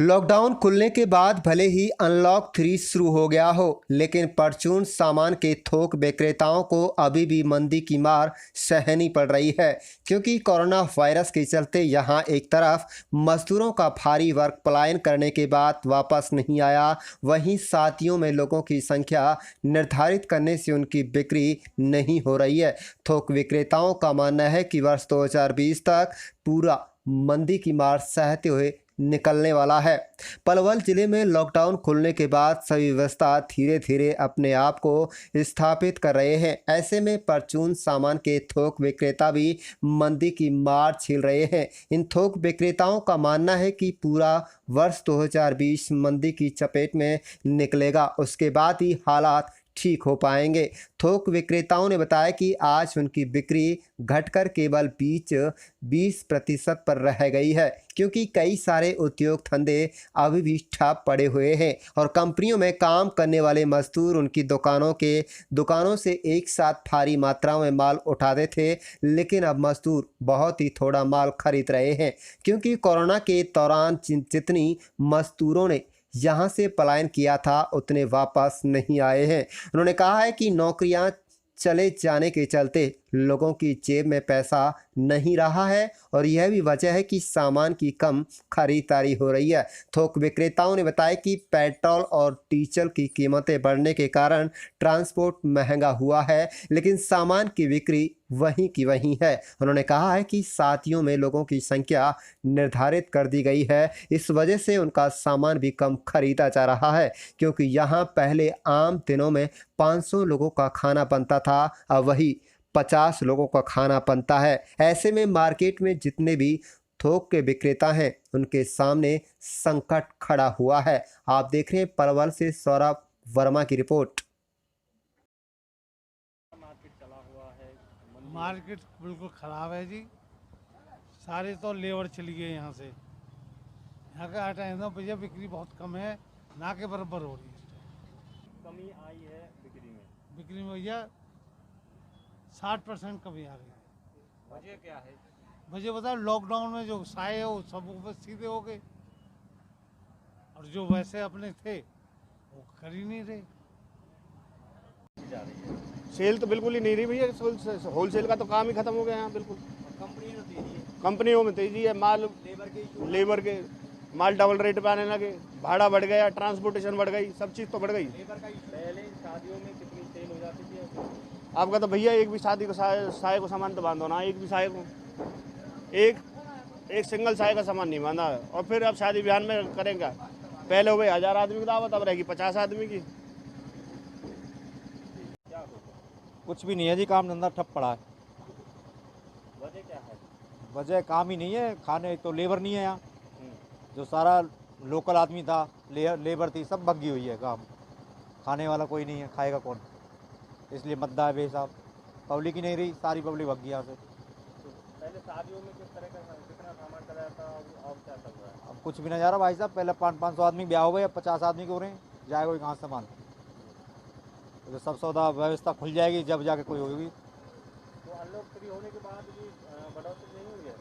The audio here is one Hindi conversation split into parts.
लॉकडाउन खुलने के बाद भले ही अनलॉक 3 शुरू हो गया हो, लेकिन परचून सामान के थोक विक्रेताओं को अभी भी मंदी की मार सहनी पड़ रही है। क्योंकि कोरोना वायरस के चलते यहां एक तरफ मजदूरों का भारी वर्ग पलायन करने के बाद वापस नहीं आया, वहीं साथियों में लोगों की संख्या निर्धारित करने से उनकी बिक्री नहीं हो रही है। थोक विक्रेताओं का मानना है कि वर्ष 2020 तक पूरा मंदी की मार सहते हुए निकलने वाला है। पलवल जिले में लॉकडाउन खुलने के बाद सभी व्यवस्था धीरे धीरे अपने आप को स्थापित कर रहे हैं। ऐसे में परचून सामान के थोक विक्रेता भी मंदी की मार झेल रहे हैं। इन थोक विक्रेताओं का मानना है कि पूरा वर्ष 2020 मंदी की चपेट में निकलेगा, उसके बाद ही हालात ठीक हो पाएंगे। थोक विक्रेताओं ने बताया कि आज उनकी बिक्री घटकर केवल 20% पर रह गई है, क्योंकि कई सारे उद्योग धंधे अभी भी ठप पड़े हुए हैं और कंपनियों में काम करने वाले मजदूर उनकी दुकानों से एक साथ भारी मात्रा में माल उठाते थे, लेकिन अब मजदूर बहुत ही थोड़ा माल खरीद रहे हैं, क्योंकि कोरोना के दौरान जितनी मजदूरों ने यहाँ से पलायन किया था उतने वापस नहीं आए हैं। उन्होंने कहा है कि नौकरियां चले जाने के चलते लोगों की जेब में पैसा नहीं रहा है और यह भी वजह है कि सामान की कम खरीदारी हो रही है। थोक विक्रेताओं ने बताया कि पेट्रोल और डीजल की कीमतें बढ़ने के कारण ट्रांसपोर्ट महंगा हुआ है, लेकिन सामान की बिक्री वहीं की वहीं है। उन्होंने कहा है कि साथियों में लोगों की संख्या निर्धारित कर दी गई है, इस वजह से उनका सामान भी कम खरीदा जा रहा है, क्योंकि यहाँ पहले आम दिनों में 500 लोगों का खाना बनता था, अब वही 50 लोगों का खाना बनता है। ऐसे में मार्केट में जितने भी थोक के विक्रेता हैं उनके सामने संकट खड़ा हुआ है। आप देख रहे हैं पलवल से सौरभ वर्मा की रिपोर्ट। मार्केट बिल्कुल ख़राब है जी। सारे तो लेबर चली गए यहाँ से। यहाँ का टाइम तो भैया बिक्री बहुत कम है, ना के बराबर हो रही है। कमी आई है बिक्री में भैया 60% कमी आ गई है। वजह क्या है? वजह बताओ, लॉकडाउन में जो साए है वो सब ऊपर सीधे हो गए और जो वैसे अपने थे वो कर ही नहीं रहे। जा रही है सेल तो बिल्कुल ही नहीं रही भैया। होलसेल का तो काम ही खत्म हो गया यहाँ बिल्कुल। कंपनियों में तेजी है, माल लेबर के माल डबल रेट पे आने लगे, भाड़ा बढ़ गया, ट्रांसपोर्टेशन बढ़ गई, सब चीज़ तो बढ़ गई। पहले शादियों में कितनी सेल हो जाती थी? आपका तो भैया एक भी शादी को साए को सामान तो बांधो ना, एक भी साए को एक सिंगल साए का सामान नहीं बांधा। और फिर अब शादी ब्याह में करेंगे, पहले हो गए 1000 आदमी की दावत, अब रहेगी 50 आदमी की। कुछ भी नहीं है जी, काम धंधा ठप पड़ा है। वजह क्या है? वजह काम ही नहीं है, खाने तो लेबर नहीं है यहाँ। जो सारा लोकल आदमी था, लेबर थी, सब भगी हुई है। काम खाने वाला कोई नहीं है, खाएगा कौन? इसलिए मद्दा है बेसाब, पब्लिक ही नहीं रही, सारी पब्लिक भग गई यहाँ से। पहले शादियों में किस तरह का कितना सामान चला जाता है, अब क्या चल रहा है? अब कुछ भी ना जा रहा भाई साहब। पहले 500 आदमी ब्याह हो गए, अब 50 आदमी के हो रहे हैं, जाएगा कोई कहाँ सामान? तो सब सौदा व्यवस्था खुल जाएगी जब जाके कोई होगी। तो अनलॉक 3 होने के बाद भी बढ़ोतरी नहीं हुई है?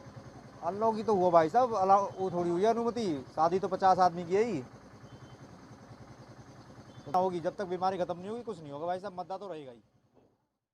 अनलॉक ही तो हुआ भाई साहब, अलाउ वो थोड़ी हुई है अनुमति। शादी तो 50 आदमी की है ही होगी, जब तक बीमारी खत्म नहीं होगी कुछ नहीं होगा भाई साहब, मद्दा तो रहेगा ही।